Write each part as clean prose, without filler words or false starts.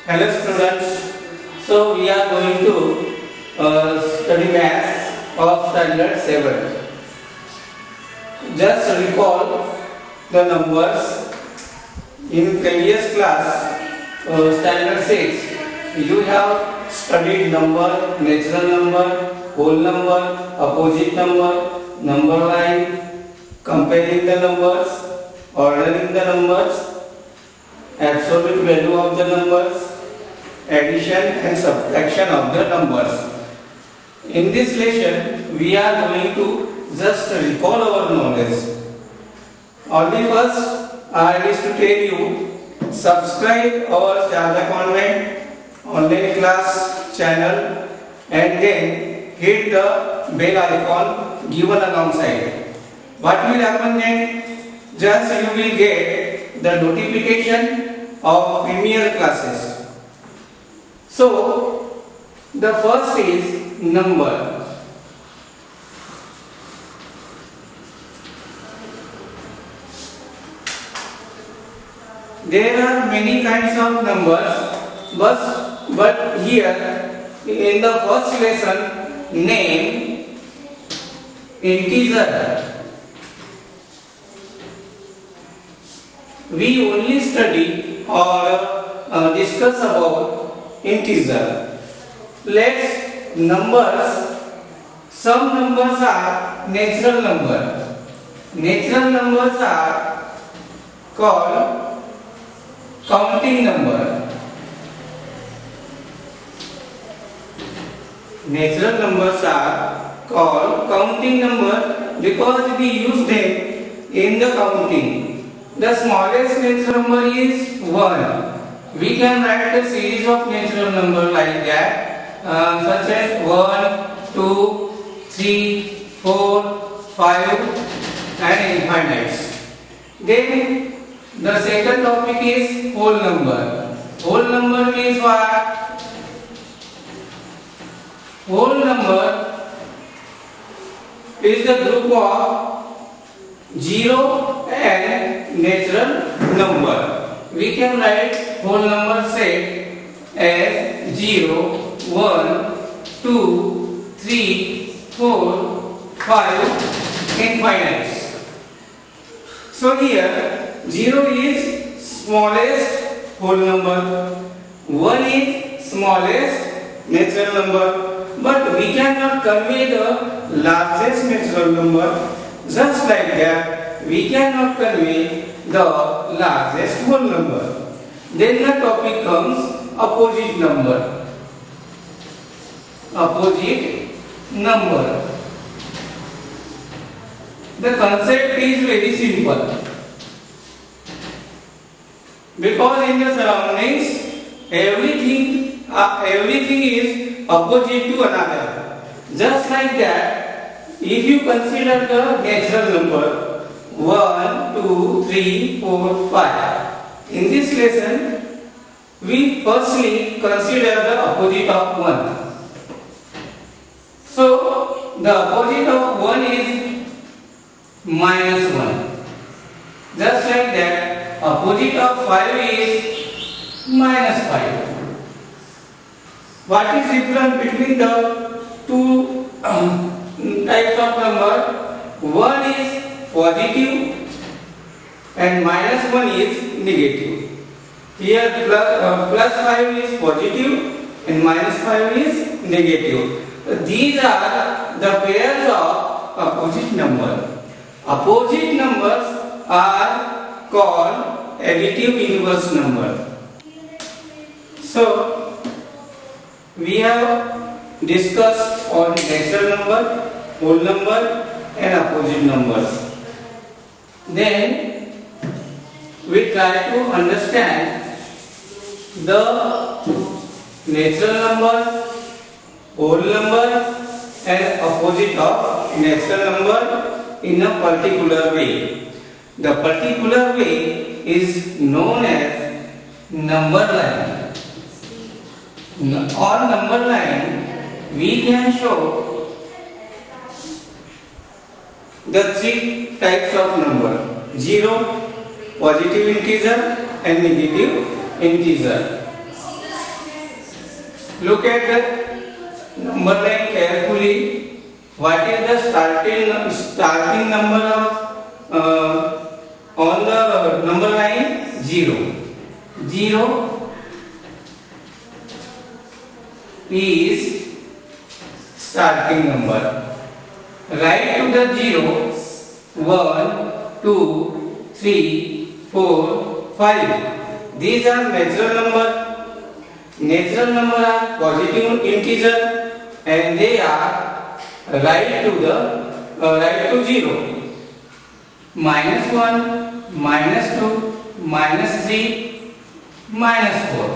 Hello students, so we are going to study maths of standard 7. Just recall the numbers in previous class, standard 6. You have studied number, natural number, whole number, opposite number, number line, comparing the numbers, ordering the numbers, absolute value of the numbers, addition and subtraction of the numbers. In this lesson, we are going to just recall our knowledge. Only first, I wish to tell you, subscribe our Sharda Convent online class channel and then hit the bell icon given alongside. What will happen then? Just you will get the notification of premier classes. So, the first is number. There are many kinds of numbers, but here in the first lesson, name integer. We only study or discuss about integer. Let's numbers. Some numbers are natural number. Natural numbers are called counting number. Natural numbers are called counting number because we use them in the counting. The smallest natural number is 1. We can write a series of natural numbers like that, such as 1, 2, 3, 4, 5 and infinites. Then the second topic is whole number. Whole number means what? Whole number is the group of 0 and natural number. We can write whole number set as 0, 1, 2, 3, 4, 5, infinites. So here 0 is smallest whole number, 1 is smallest natural number, but we cannot convey the largest natural number. Just like that, we cannot convey the largest whole number. Then the topic comes opposite number. Opposite number. The concept is very simple. Because in the surroundings, everything is opposite to another. Just like that, if you consider the natural number 1, 2, 3, 4, 5. In this lesson, we firstly consider the opposite of 1. So, the opposite of 1 is minus 1. Just like that, opposite of 5 is minus 5. What is difference between the two types of number? 1 is positive and minus 1 is negative. Here plus 5 is positive and minus 5 is negative. These are the pairs of opposite number. Opposite numbers are called additive inverse number. So we have discussed on natural number, whole number and opposite numbers. Then we try to understand the natural number, whole number and opposite of natural number in a particular way. The particular way is known as number line. On number line, we can show the three types of number: 0, positive integer and negative integer. Look at the number line carefully. What is the starting number of on the number line? 0. 0 is starting number. Write to the 0 1, 2, 3, 4, 5. These are natural number. Natural number are positive integer and they are right to 0. -1, -2, -3, -4.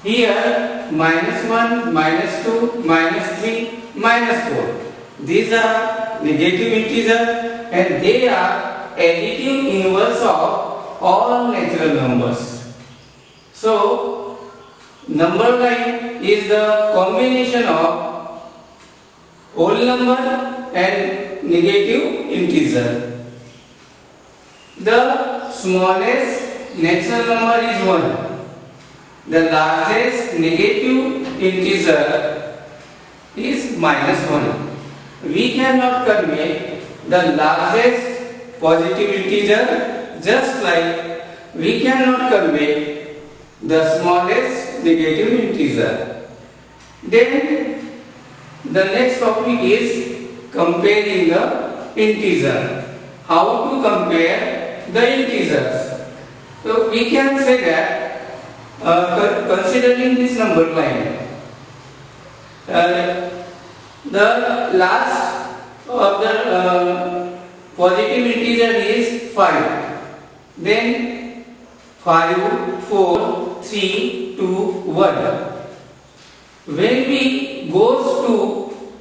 Here -1, -2, -3, -4. These are negative integer and they are additive inverse of all natural numbers. So number line is the combination of whole number and negative integer. The smallest natural number is 1. The largest negative integer is -1. We cannot convey the largest positive integer just like we cannot convey the smallest negative integer. Then the next topic is comparing the integer. How to compare the integers? So we can say that considering this number line, the last of the positive integer is 5. Then 5, 4, 3, 2, 1. When we goes to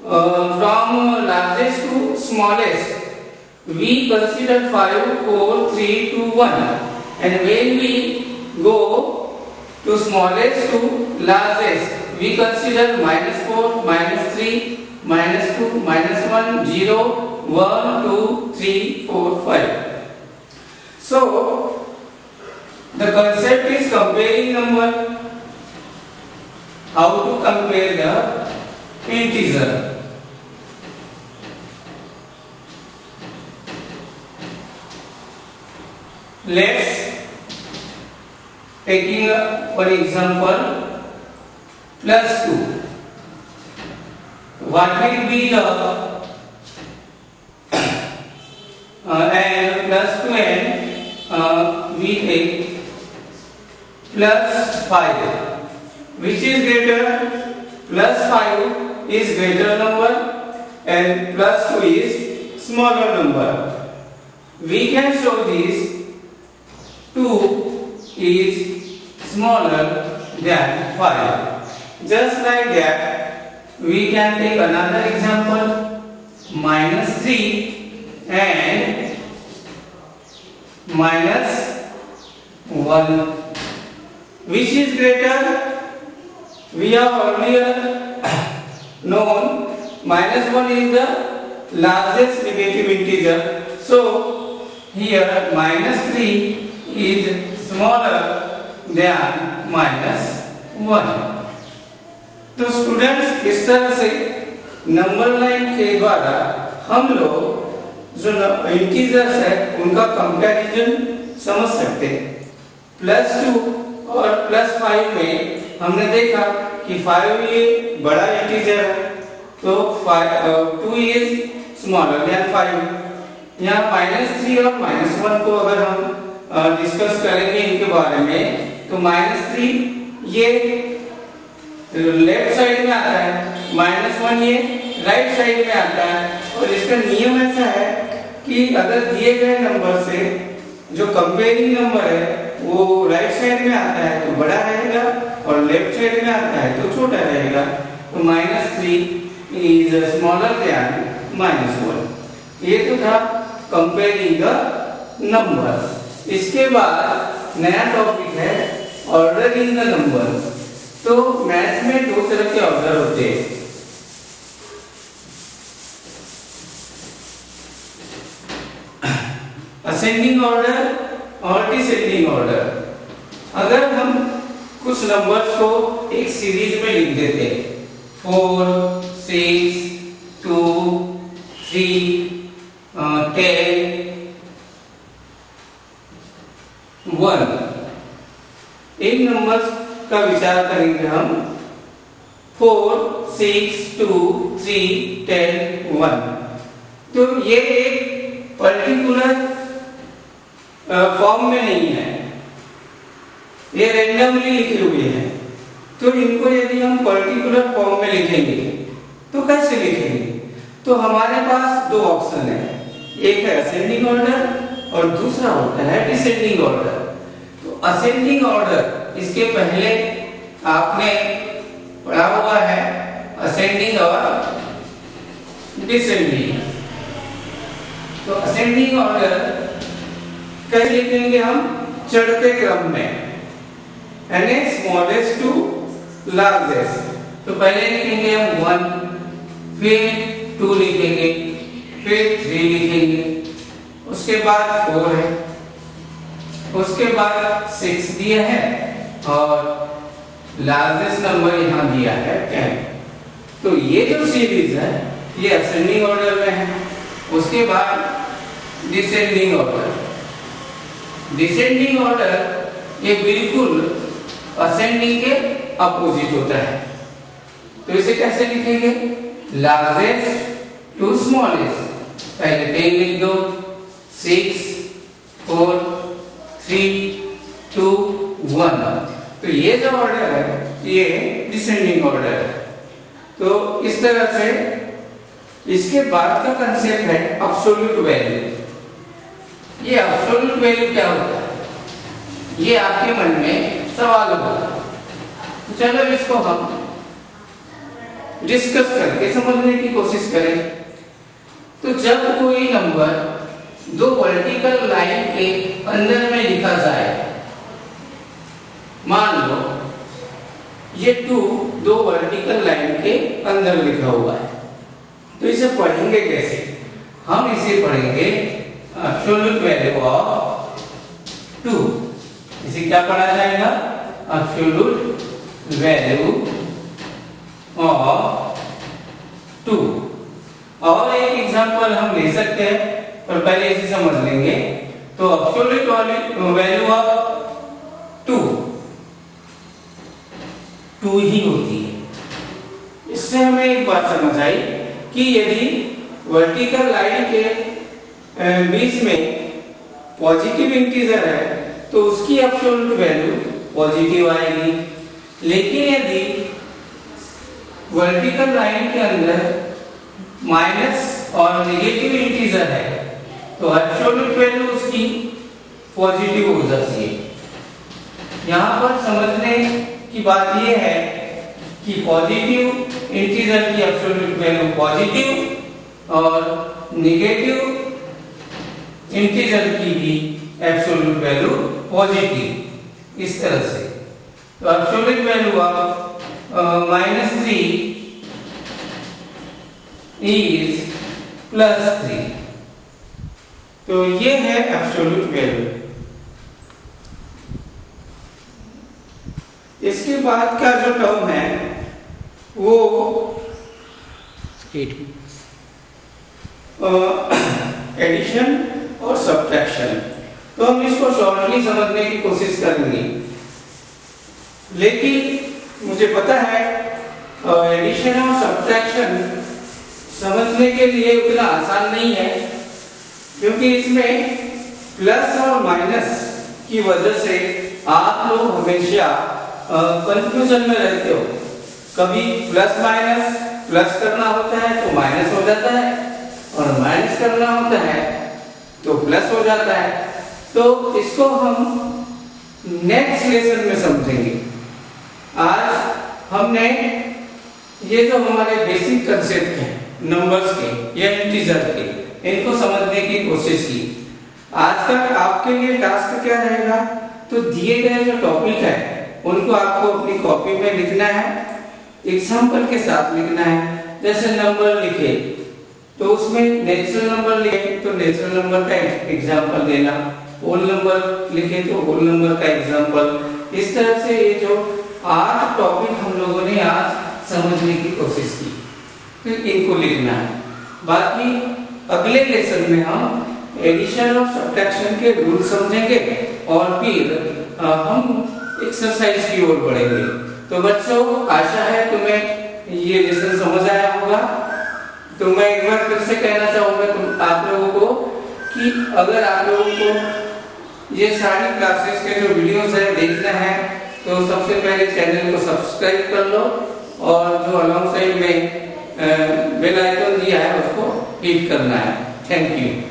from largest to smallest, we consider 5, 4, 3, 2, 1. And when we go to smallest to largest, we consider -4, -3, -2, -1, 0, 1, 2, 3, 4, 5. So the concept is comparing number. How to compare the integer? Let's taking for example +2. What will be the and +2 and we take +5. Which is greater? +5 is greater number and +2 is smaller number. We can show this 2 is smaller than 5. Just like that, we can take another example, -3 and -1. Which is greater? We have earlier known -1 is the largest negative integer. So here -3 is smaller than -1. तो students इस तरह से number line के द्वारा हम लोग जो integers है उनका कंपैरिजन समझ सकते हैं। +2 और +5 में हमने देखा कि 5 ये बड़ा इंटीजर है तो 2 इज स्मॉलर देन 5। यहाँ -3 और -1 को अगर हम डिस्कस करेंगे इनके बारे में तो -3 ये लेफ्ट साइड में आता है, -1 ये राइट साइड में आता है। और इसका नियम ऐसा है कि अगर दिए गए नंबर से जो कंपेयरिंग नंबर है वो राइट साइड में आता है तो बड़ा रहेगा और लेफ्ट साइड में आता है तो छोटा रहेगा। तो -3 इज स्मॉलर देन -1। ये तो था कंपेयरिंग द नंबर। इसके बाद नया टॉपिक है ऑर्डरिंग द नंबर। तो मैथ्स में दो तरह के ऑर्डर होते हैं, असेंडिंग ऑर्डर और डिसेंडिंग ऑर्डर। अगर हम कुछ नंबर्स को एक सीरीज में लिख देते हैं, 4, 6, 2, 3, 10, 1। इन नंबर्स का विचार करेंगे हम, 4, 6, 2, 3, 10, 1। तो ये एक पर्टिकुलर फॉर्म में नहीं है, ये रैंडमली लिखे हुए हैं। तो इनको यदि हम पर्टिकुलर फॉर्म में लिखेंगे तो कैसे लिखेंगे? तो हमारे पास दो ऑप्शन है, एक है असेंडिंग ऑर्डर और दूसरा होता है डिसेंडिंग ऑर्डर। तो असेंडिंग ऑर्डर, इसके पहले आपने पढ़ा हुआ है असेंडिंग और डिसेंडिंग। तो असेंडिंग ऑर्डर कैसे लिखेंगे हम? चढ़ते क्रम में, यानी स्मॉलेस्ट टू लार्जेस्ट। तो पहले लिखेंगे हम 1, फिर 2 लिखेंगे, फिर 3 लिखेंगे, उसके बाद 4 है, उसके बाद 6 दिया है और लार्जेस्ट नंबर यहाँ दिया है 10। तो ये जो सीरीज है ये असेंडिंग ऑर्डर में है। उसके बाद डिसेंडिंग ऑर्डर। डिसेंडिंग ऑर्डर ये बिल्कुल असेंडिंग के अपोजिट होता है। तो इसे कैसे लिखेंगे? Largest to smallest. पहले 10 लिख दो, 6, 4, 3, 2, 1। तो ये जो ऑर्डर है ये डिसेंडिंग ऑर्डर है। तो इस तरह से इसके बाद का कंसेप्ट है एब्सोल्यूट वैल्यू। ये एब्सोल्यूट वैल्यू क्या होता है? ये आपके मन में सवाल होगा। तो चलो इसको हम डिस्कस करके समझने की कोशिश करें। तो जब कोई नंबर दो वर्टिकल लाइन के अंदर में लिखा जाए, मान लो ये 2 दो वर्टिकल लाइन के अंदर लिखा हुआ है, तो इसे पढ़ेंगे कैसे? हम इसे पढ़ेंगे एब्सोल्यूट वैल्यू ऑफ 2। इसे क्या पढ़ा जाएगा? Absolute value of 2। और एक एग्जांपल हम ले सकते हैं, पर पहले इसे समझ लेंगे। तो एब्सोल्यूट वैल्यू ऑफ 2 ही होती है। इससे हमें एक बात समझ आई कि यदि वर्टिकल लाइन के बीच में पॉजिटिव इंटीजर है तो उसकी एब्सोल्यूट वैल्यू पॉजिटिव आएगी। लेकिन यदि वर्टिकल लाइन के अंदर माइनस और नेगेटिव इंटीजर है तो एब्सोल्यूट वैल्यू उसकी पॉजिटिव हो जाती है। यहाँ पर समझने की बात यह है कि पॉजिटिव इंटीजर की एब्सोल्यूट वैल्यू पॉजिटिव और नेगेटिव इंटीजर की भी एब्सोल्यूट वैल्यू पॉजिटिव, इस तरह से। तो एब्सोल्यूट वैल्यू ऑफ -3 इज +3। तो ये है एब्सोल्यूट वैल्यू। इसके बाद का जो टर्म है वो एडिशन और सब्ट्रैक्शन। तो हम इसको शॉर्टली समझने की कोशिश करेंगे, लेकिन मुझे पता है एडिशन और सब्ट्रैक्शन समझने के लिए उतना आसान नहीं है, क्योंकि इसमें प्लस और माइनस की वजह से आप लोग हमेशा कंफ्यूजन में रहते हो। कभी प्लस माइनस, प्लस करना होता है तो माइनस हो जाता है, और माइनस करना होता है तो प्लस हो जाता है। तो इसको हम नेक्स्ट लेसन में समझेंगे। आज हमने ये जो हमारे बेसिक कंसेप्ट हैं नंबर्स के या इंटीजर के, इनको समझने की कोशिश की। आज तक आपके लिए टास्क क्या रहेगा? तो दिए गए जो टॉपिक है उनको आपको अपनी कॉपी में लिखना है, एग्जाम्पल के साथ लिखना है। जैसे नंबर लिखे तो उसमें नेचुरल नंबर लिखे तो नेचुरल नंबर का एग्जाम्पल देना, होल नंबर लिखे तो होल नंबर का एग्जाम्पल। इस तरह से ये जो 8 टॉपिक हम लोगों ने आज समझने की कोशिश की, तो इनको लिखना है। बाकी अगले लेसन में हम एडिशन और सब्ट्रैक्शन के रूल समझेंगे और फिर हम एक्सरसाइज की ओर बढ़ेंगे। तो बच्चों, आशा है तुम्हें ये लेसन समझ आया होगा। तो मैं एक बार फिर से कहना चाहूंगा आप लोगों को कि अगर आप लोगों को ये सारी क्लासेस के जो वीडियोस है देखना है तो सबसे पहले चैनल को सब्सक्राइब कर लो और जो अलॉन्ग साइड में बेल आइकन दिया है उसको क्लिक करना है। Thank you.